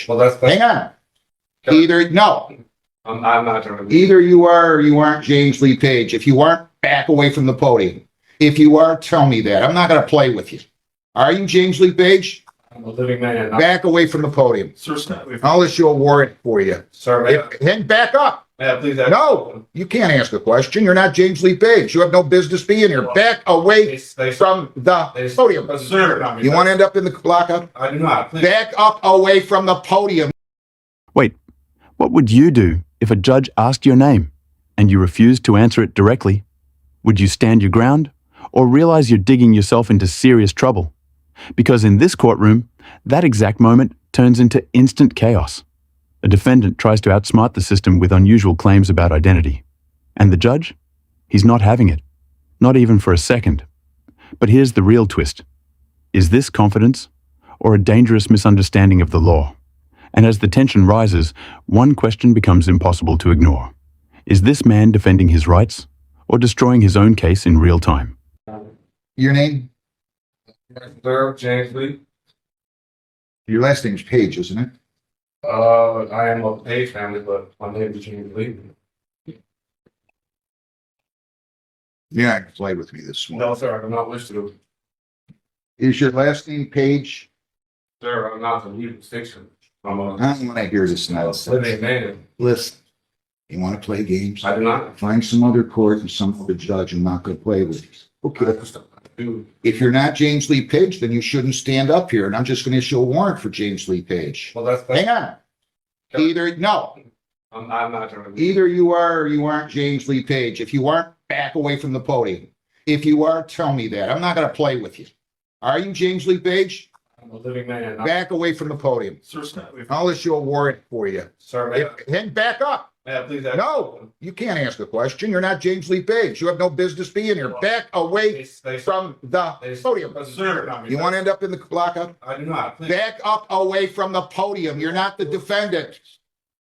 Well, that's Hang on. Either, no. I'm not trying to. Either you are or you aren't James Lee Page. If you aren't, back away from the podium. If you are, tell me that. I'm not going to play with you. Are you James Lee Page? I'm a living man. Back away from the podium. Sir, stop. I'll issue a warrant for you. Sir, Then back up. please. No, you can't ask a question. You're not James Lee Page. You have no business being here. Back away from the podium. Sir, You want to end up in the lockup? I do not. Please. Back up away from the podium. Wait, what would you do if a judge asked your name and you refused to answer it directly? Would you stand your ground or realize you're digging yourself into serious trouble? Because in this courtroom, that exact moment turns into instant chaos. A defendant tries to outsmart the system with unusual claims about identity. And the judge? He's not having it. Not even for a second. But here's the real twist. Is this confidence or a dangerous misunderstanding of the law? And as the tension rises, one question becomes impossible to ignore. Is this man defending his rights or destroying his own case in real time? Your name? Sir, James Lee. Your last name's Page, isn't it? I am of Page family, but my name is James Lee. Yeah, you played with me this morning. No, sir, I do not wish to. Is your last name Page? Sir, I'm not from legal distinction. I'm a I don't want to hear this nonsense. living man. Listen, you want to play games? I do not. Find some other court and some other judge I'm not going to play with. Okay. Dude, If you're not James Lee Page, then you shouldn't stand up here, and I'm just going to issue a warrant for James Lee Page. well, that's. Hang on. Either, no. I'm not trying to. Either you are or you aren't James Lee Page. If you aren't, back away from the podium. If you are, tell me that. I'm not going to play with you. Are you James Lee Page? I'm a living man. Back away from the podium. Sir, stop. I'll issue a warrant for you. Sir, Then back up. please. No, you can't ask a question. You're not James Lee Page. You have no business being here. Back away from the podium. Sir, You want to end up in the lockup? I do not. Please. Back up away from the podium. You're not the defendant.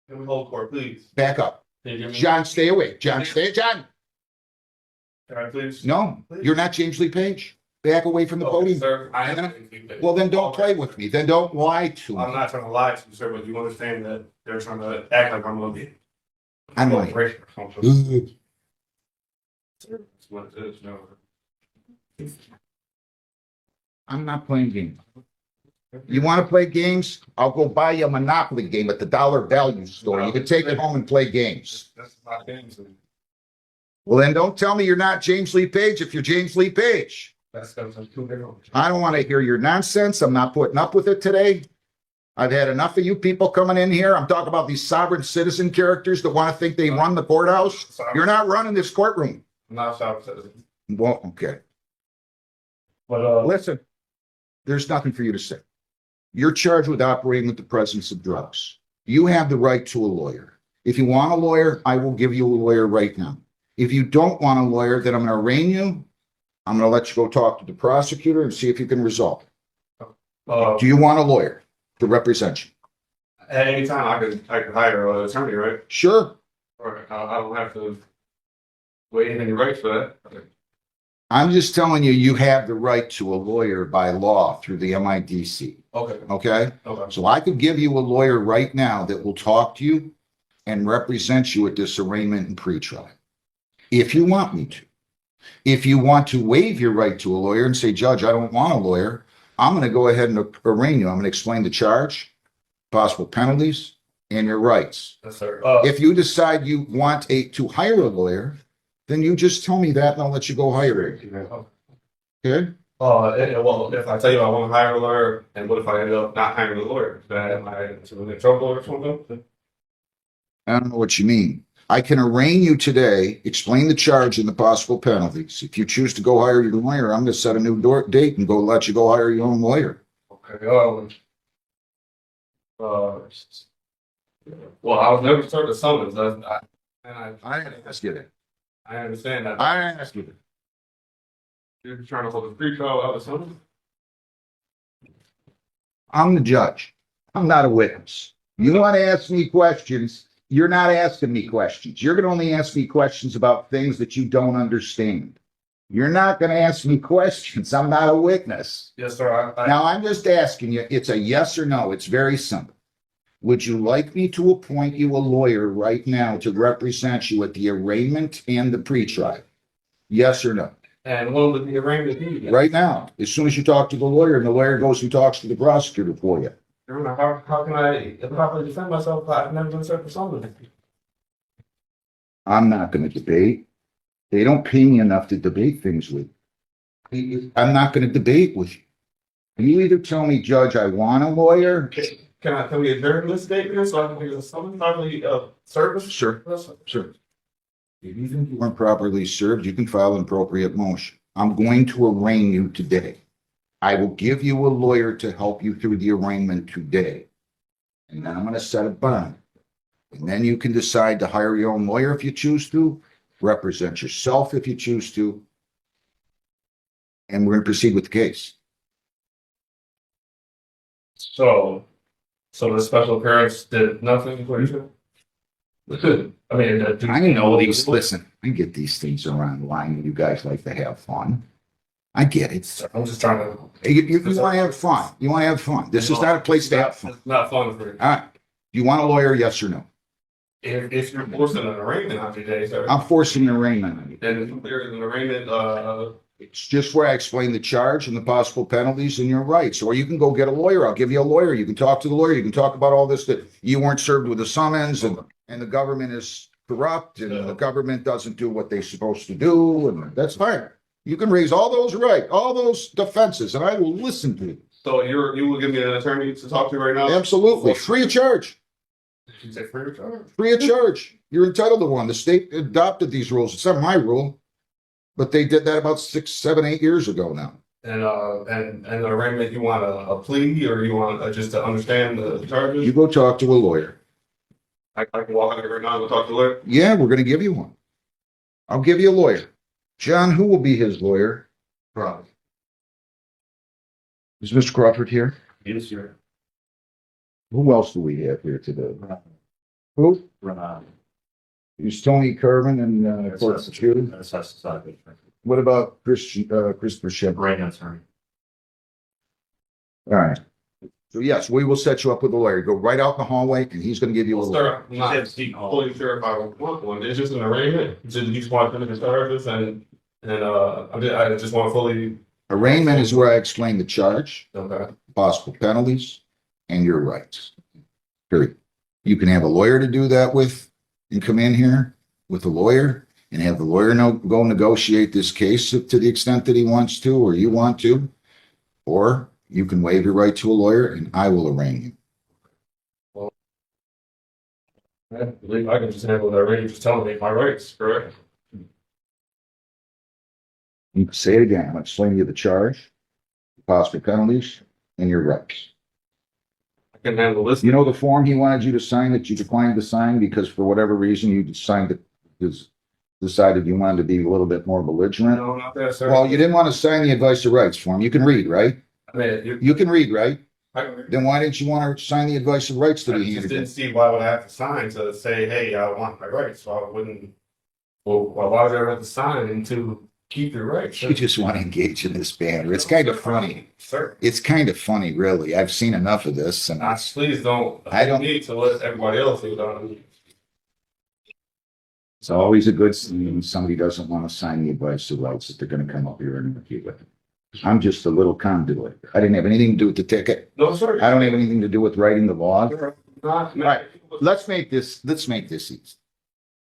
Can we hold court, please? Back up. Can you give me? John, stay away. John, stay. John. Can I please? No, you're not James Lee Page. Back away from the Okay, podium. sir, I am. Well, then don't play with me. Then don't lie to I'm me. not trying to lie to you, sir, but you understand that they're trying to act like I'm gonna be. I'm like, That's what it is, no. I'm not playing games. You want to play games? I'll go buy you a Monopoly game at the Dollar Value store. You can take it home and play games. That's not games. Well, then don't tell me you're not James Lee Page if you're James Lee Page. That's too different. I don't want to hear your nonsense. I'm not putting up with it today. I've had enough of you people coming in here. I'm talking about these sovereign citizen characters that want to think they run the courthouse. You're not running this courtroom. I'm not a sovereign citizen. Well, okay. But Listen, there's nothing for you to say. You're charged with operating with the presence of drugs. You have the right to a lawyer. If you want a lawyer, I will give you a lawyer right now. If you don't want a lawyer, then I'm going to arraign you. I'm going to let you go talk to the prosecutor and see if you can resolve it. Do you want a lawyer to represent you? at any time I could hire an attorney, right? Sure. Or I don't have to wait any rights for that. Okay. I'm just telling you, you have the right to a lawyer by law through the MIDC. Okay. Okay? Okay. So I could give you a lawyer right now that will talk to you and represent you at this arraignment and pretrial. If you want me to. If you want to waive your right to a lawyer and say, Judge, I don't want a lawyer, I'm going to go ahead and arraign you. I'm going to explain the charge, possible penalties, and your rights. Yes, sir. If you decide you want to hire a lawyer, then you just tell me that and I'll let you go hire it. Okay? Well, if I tell you I want to hire a lawyer, and what if I end up not hiring a lawyer? Am I in trouble or something? I don't know what you mean. I can arraign you today, explain the charge and the possible penalties. If you choose to go hire your lawyer, I'm going to set a new date and let you go hire your own lawyer. Okay. Well, I was never served a summons. I didn't ask you that. I understand that. I didn't ask you that. You're trying to hold a free trial without a summons? I'm the judge. I'm not a witness. You want to ask me questions, you're not asking me questions. You're going to only ask me questions about things that you don't understand. You're not going to ask me questions. I'm not a witness. Yes, sir. Now, I'm just asking you, it's a yes or no. It's very simple. Would you like me to appoint you a lawyer right now to represent you at the arraignment and the pretrial? Yes or no? And when would the arraignment be? Right now, as soon as you talk to the lawyer and the lawyer goes and talks to the prosecutor for you. How can I properly defend myself if I've never been served for something? I'm not going to debate. They don't pay me enough to debate things with you. I'm not going to debate with you. You either tell me, Judge, I want a lawyer. Can we adjourn this statement so I can do something properly service? Sure. Sure. If you think you weren't properly served, you can file an appropriate motion. I'm going to arraign you today. I will give you a lawyer to help you through the arraignment today. And then I'm going to set a bond. And then you can decide to hire your own lawyer if you choose to, represent yourself if you choose to. And we're going to proceed with the case. So the special appearance did nothing for you? I mean, I know these, listen, I get these things around the line. You guys like to have fun. I get it. I'm just trying to. You want to have fun. You want to have fun. This is not a place to have fun. It's not fun for you. All right. Do you want a lawyer? Yes or no? If you're forcing an arraignment on today, sir. I'm forcing an arraignment on you. And if there is an arraignment, It's just where I explain the charge and the possible penalties and your rights. Or you can go get a lawyer. I'll give you a lawyer. You can talk to the lawyer. You can talk about all this, that you weren't served with a summons and the government is corrupt and the government doesn't do what they're supposed to do. And that's fine. You can raise all those rights, all those defenses, and I will listen to you. so you will give me an attorney to talk to right now? Absolutely. Free of charge. Did you say free of charge? Free of charge. You're entitled to one. The state adopted these rules. It's not my rule, but they did that about 6, 7, 8 years ago now. And the arraignment, you want a plea or you want just to understand the charges? You go talk to a lawyer. I can walk out here right now and go talk to the lawyer. Yeah, we're going to give you one. I'll give you a lawyer. John, who will be his lawyer? Right. Is Mr. Crawford here? Yes, sir. Who else do we have here today? Who? Is Tony Carvin and Court Security? What about Christopher Shepard? Right answer. All right. So yes, we will set you up with a lawyer. Go right out in the hallway and he's going to give you a Well, lawyer. sir, I'm not fully sure if I want one. It's just an arraignment. You just want to finish the charges and I just want to fully. Arraignment is where I explain the charge, Okay. possible penalties, and your rights. Period. You can have a lawyer to do that with and come in here with a lawyer and have the lawyer go negotiate this case to the extent that he wants to or you want to. Or you can waive your right to a lawyer and I will arraign you. I believe I can just handle the arraignment, just telling me my rights, correct? You can say it again. I'm explaining to you the charge, possible penalties, and your rights. I can handle this. You know the form he wanted you to sign that you declined to sign because for whatever reason you signed it because decided you wanted to be a little bit more belligerent? No, not that, sir. Well, you didn't want to sign the advice of rights form. You can read, right? I mean, You can read, right? I can read. Then why didn't you want to sign the advice of rights to I be just handed? didn't see why would I have to sign to say, hey, I want my rights. So I wouldn't. Well, why would I ever have to sign to keep your rights? You just want to engage in this banter. It's kind of funny. Sir. It's kind of funny, really. I've seen enough of this, and Please don't. I don't- need to let everybody else do that. it's always a good thing when somebody doesn't want to sign the advice of rights that they're going to come up here and argue with. I'm just a little conduit. I didn't have anything to do with the ticket. No, sir. I don't have anything to do with writing the law. Not, Right. Let's make this easy.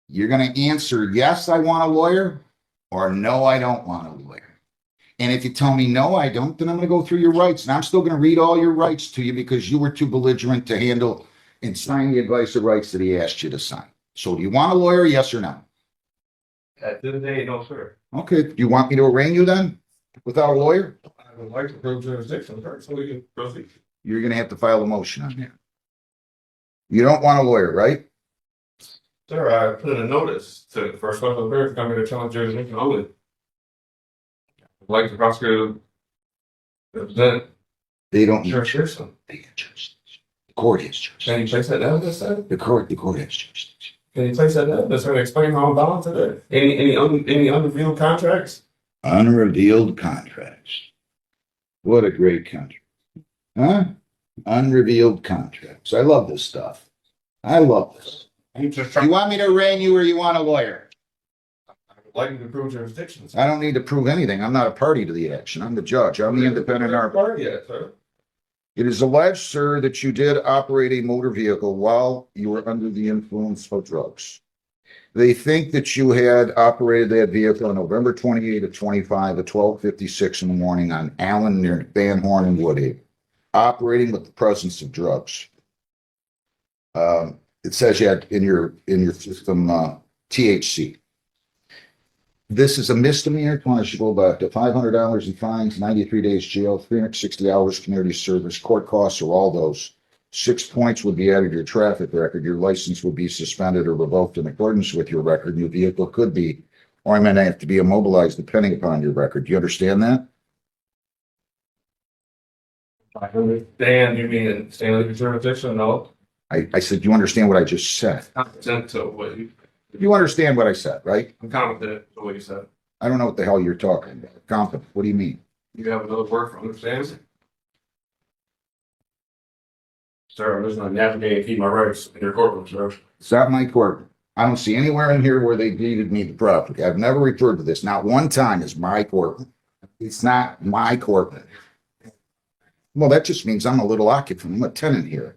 You're going to answer, yes, I want a lawyer, or no, I don't want a lawyer. And if you tell me, no, I don't, then I'm going to go through your rights. And I'm still going to read all your rights to you because you were too belligerent to handle and sign the advice of rights that he asked you to sign. So do you want a lawyer, yes or no? At the end of the day, no, sir. Okay. Do you want me to arraign you then without a lawyer? I would like to prove jurisdiction first so we can proceed. You're going to have to file a motion on that. You don't want a lawyer, right? Sir, I put in a notice for a special affair to come here to challenge jurisdiction only. I'd like the prosecutor to represent They don't need jurisdiction. They have jurisdiction. The court has jurisdiction. Can you place that evidence, sir? The court has jurisdiction. Can you place that evidence, sir, and explain how I'm bound to that? Any unrevealed contracts? Unrevealed contracts. What a great country. Huh? Unrevealed contracts. I love this stuff. I love this. I'm just You trying, want me to arraign you or you want a lawyer? like you to prove jurisdictions. I don't need to prove anything. I'm not a party to the action. I'm the judge. I'm the independent arbiter. Yeah, sir. It is alleged, sir, that you did operate a motor vehicle while you were under the influence of drugs. They think that you had operated that vehicle on November 28 of 25 at 12:56 in the morning on Allen near Van Horn and Woodhaven, operating with the presence of drugs. It says you had in your system THC. This is a misdemeanor, punishable by up to $500 in fines, 93 days jail, 360 hours community service, court costs, or all those. 6 points would be added to your traffic record. Your license would be suspended or revoked in accordance with your record. Your vehicle could be, or I might have to be immobilized depending upon your record. Do you understand that? I understand you mean in Stanley jurisdiction, no? I said, you understand what I just said? Competent to what You understand what I said, right? I'm competent to what you said. I don't know what the hell you're talking about. Competent. What do you mean? You have another word for understand? Sir, I'm just gonna navigate and keep my rights in your courtroom, sir. It's not my court. I don't see anywhere in here where they deeded me the property. I've never referred to this. Not one time is my court. It's not my court. Well, that just means I'm a little occupant. I'm a tenant here.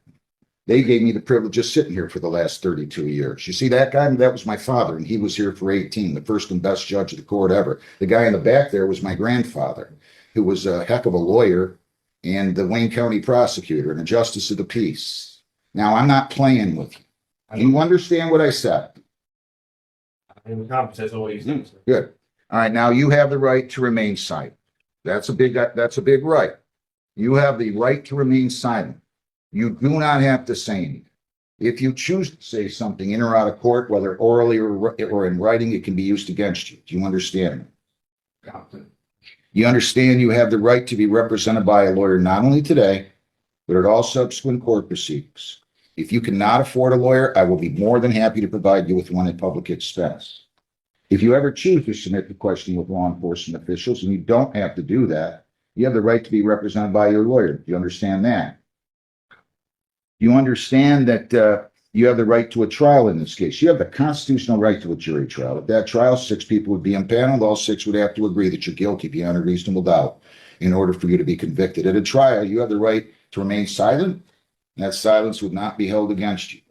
They gave me the privilege of sitting here for the last 32 years. You see that guy? That was my father, and he was here for 18, the first and best judge of the court ever. The guy in the back there was my grandfather, who was a heck of a lawyer and the Wayne County prosecutor and a justice of the peace. Now, I'm not playing with you. Do you understand what I said? I'm competent to what you said, sir. Good. All right, now you have the right to remain silent. That's a big right. You have the right to remain silent. You do not have to say anything. If you choose to say something in or out of court, whether orally or in writing, it can be used against you. Do you understand? Competent. You understand you have the right to be represented by a lawyer not only today, but at all subsequent court proceedings. If you cannot afford a lawyer, I will be more than happy to provide you with one at public expense. If you ever choose to submit the question with law enforcement officials, and you don't have to do that, you have the right to be represented by your lawyer. Do you understand that? You understand that you have the right to a trial in this case. You have the constitutional right to a jury trial. At that trial, 6 people would be impaneled. All 6 would have to agree that you're guilty beyond a reasonable doubt in order for you to be convicted. At a trial, you have the right to remain silent. And that silence would not be held against you.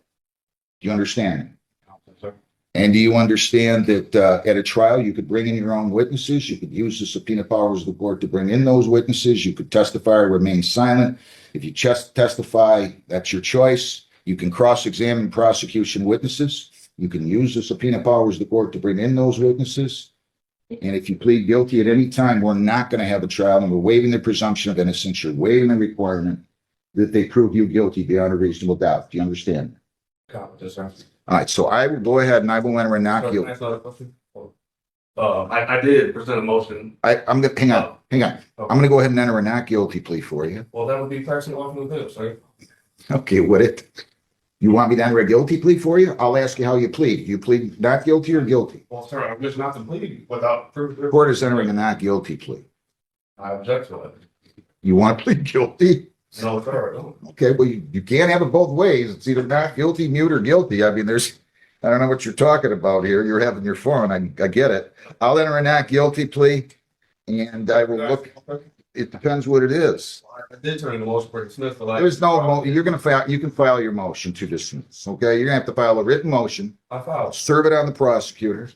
Do you understand? Competent, sir. And do you understand that at a trial, you could bring in your own witnesses? You could use the subpoena powers of the court to bring in those witnesses. You could testify or remain silent. If you testify, that's your choice. You can cross-examine prosecution witnesses. You can use the subpoena powers of the court to bring in those witnesses. And if you plead guilty at any time, we're not going to have a trial, and we're waiving the presumption of innocence. You're waiving the requirement that they prove you guilty beyond a reasonable doubt. Do you understand? Competent, sir. All right, so I will go ahead and I will enter a not Sir, can I guilty. ask another question? I did present a motion. I'm gonna hang on. I'm gonna go ahead and enter a not guilty plea for you. Well, that would be passing off from the bill, sir. Okay, would it? You want me to enter a guilty plea for you? I'll ask you how you plead. You plead not guilty or guilty? Well, sir, I'm just not to plead without proof. The court is entering a not guilty plea. I object to it. You want to plead guilty? No, sir, I don't. Okay, well, you can't have it both ways. It's either not guilty, mute, or guilty. I mean, I don't know what you're talking about here. You're having your fun. I get it. I'll enter a not guilty plea, and I will look. It depends what it is. I did turn in the motion for dismissal. There's no, you're gonna file, you can file your motion to dismiss, okay? You're gonna have to file a written motion, I filed. serve it on the prosecutor,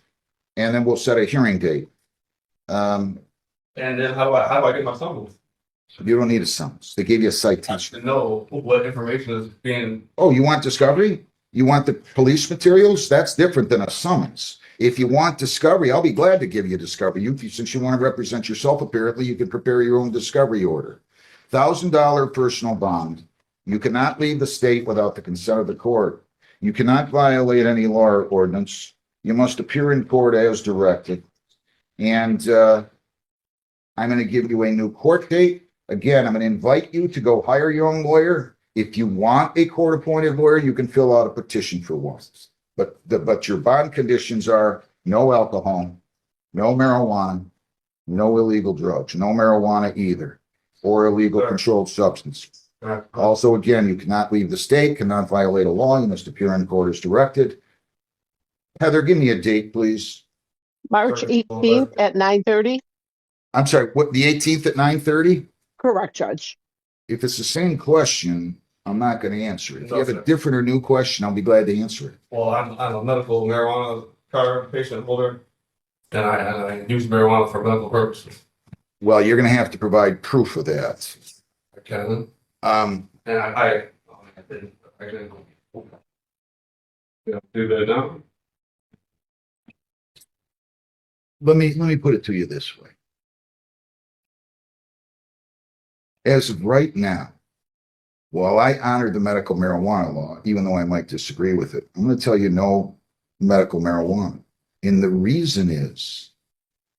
and then we'll set a hearing date. And then how do I get my summons? You don't need a summons. They gave you a citation. To know what information is being, Oh, you want discovery? You want the police materials? That's different than a summons. If you want discovery, I'll be glad to give you discovery. Since you want to represent yourself, apparently, you can prepare your own discovery order. $1,000 personal bond. You cannot leave the state without the consent of the court. You cannot violate any law or ordinance. You must appear in court as directed. And I'm going to give you a new court date. Again, I'm going to invite you to go hire your own lawyer. If you want a court-appointed lawyer, you can fill out a petition for one. But your bond conditions are no alcohol, no marijuana, no illegal drugs, no marijuana either, or illegal Sir. controlled substance. Also, again, you cannot leave the state, cannot violate a law, you must appear in court as directed. Heather, give me a date, please. March 18th at 9:30. I'm sorry, what, the 18th at 9:30? Correct, Judge. If it's the same question, I'm not going to answer it. If you have a Okay. different or new question, I'll be glad to answer it. Well, I'm a medical marijuana card patient holder, and I use marijuana for medical purposes. Well, you're going to have to provide proof of that. I can, Um, and I can do that now. let me put it to you this way. As of right now, while I honor the medical marijuana law, even though I might disagree with it, I'm going to tell you no medical marijuana. And the reason is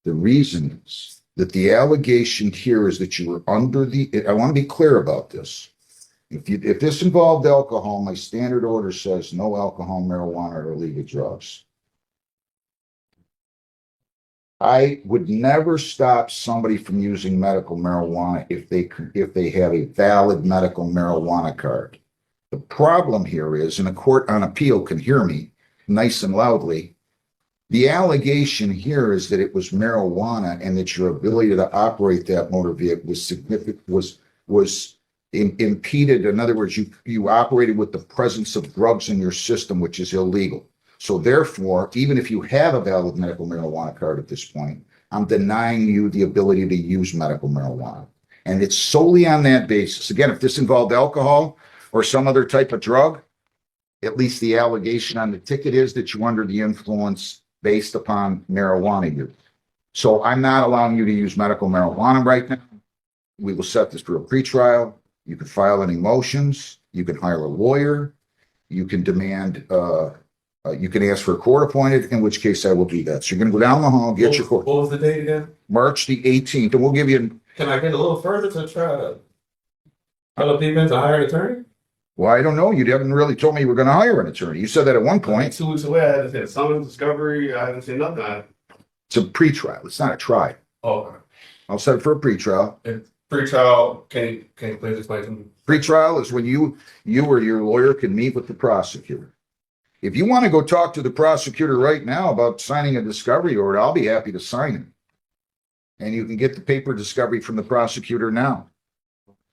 that the allegation here is that you were under the, I want to be clear about this. If this involved alcohol, my standard order says no alcohol, marijuana, or illegal drugs. I would never stop somebody from using medical marijuana if they have a valid medical marijuana card. The problem here is, and the court on appeal can hear me nice and loudly, the allegation here is that it was marijuana and that your ability to operate that motor vehicle was significant, was impeded. In other words, you operated with the presence of drugs in your system, which is illegal. So therefore, even if you have a valid medical marijuana card at this point, I'm denying you the ability to use medical marijuana. And it's solely on that basis. Again, if this involved alcohol or some other type of drug, at least the allegation on the ticket is that you're under the influence based upon marijuana use. So I'm not allowing you to use medical marijuana right now. We will set this for a pretrial. You can file any motions. You can hire a lawyer. You can demand, you can ask for a court appointed, in which case I will do that. So you're going to go down the hall, get your court. What was the date again? March the 18th, and we'll give you, Can I get a little further to try to tell people to hire an attorney? well, I don't know. You haven't really told me you were going to hire an attorney. You said that at one point. 2 weeks away, I hadn't seen summons, discovery, I haven't seen nothing. It's a pretrial. It's not a trial. Oh, I'll set it for a pretrial. pre-trial, can you please explain to me? Pretrial is when you or your lawyer can meet with the prosecutor. If you want to go talk to the prosecutor right now about signing a discovery order, I'll be happy to sign it. And you can get the paper discovery from the prosecutor now.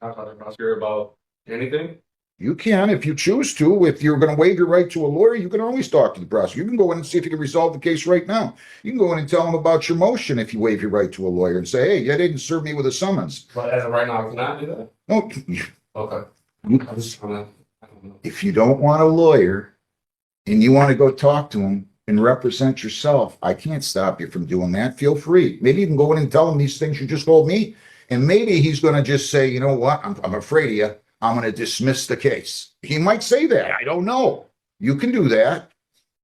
Talk to the prosecutor about anything? You can, if you choose to. If you're going to waive your right to a lawyer, you can always talk to the prosecutor. You can go in and see if you can resolve the case right now. You can go in and tell them about your motion if you waive your right to a lawyer and say, hey, you didn't serve me with a summons. But as of right now, I cannot do that? No, Okay. I'm just trying to, I don't know. if you don't want a lawyer and you want to go talk to him and represent yourself, I can't stop you from doing that. Feel free. Maybe you can go in and tell him these things you just told me. And maybe he's going to just say, you know what, I'm afraid of you. I'm going to dismiss the case. He might say that. I don't know. You can do that.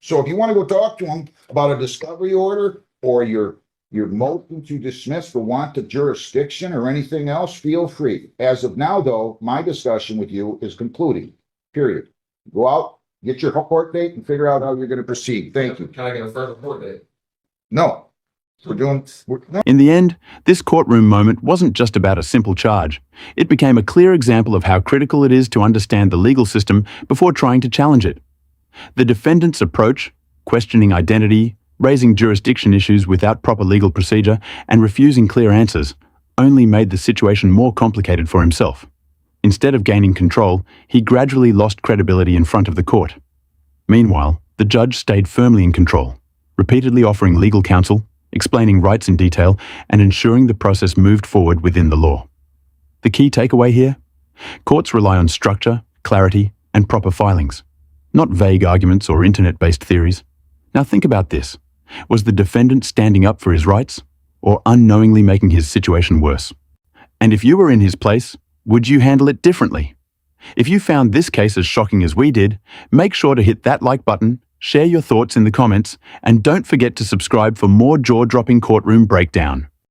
So if you want to go talk to him about a discovery order or your motion to dismiss for want of jurisdiction or anything else, feel free. As of now, though, my discussion with you is concluding, period. Go out, get your court date, and figure out how you're going to proceed. Thank you. Can I get a further court date? No. No. In the end, this courtroom moment wasn't just about a simple charge. It became a clear example of how critical it is to understand the legal system before trying to challenge it. The defendant's approach, questioning identity, raising jurisdiction issues without proper legal procedure, and refusing clear answers, only made the situation more complicated for himself. Instead of gaining control, he gradually lost credibility in front of the court. Meanwhile, the judge stayed firmly in control, repeatedly offering legal counsel, explaining rights in detail, and ensuring the process moved forward within the law. The key takeaway here? Courts rely on structure, clarity, and proper filings, not vague arguments or internet-based theories. Now think about this. Was the defendant standing up for his rights, or unknowingly making his situation worse? And if you were in his place, would you handle it differently? If you found this case as shocking as we did, make sure to hit that like button, share your thoughts in the comments, and don't forget to subscribe for more jaw-dropping courtroom breakdown.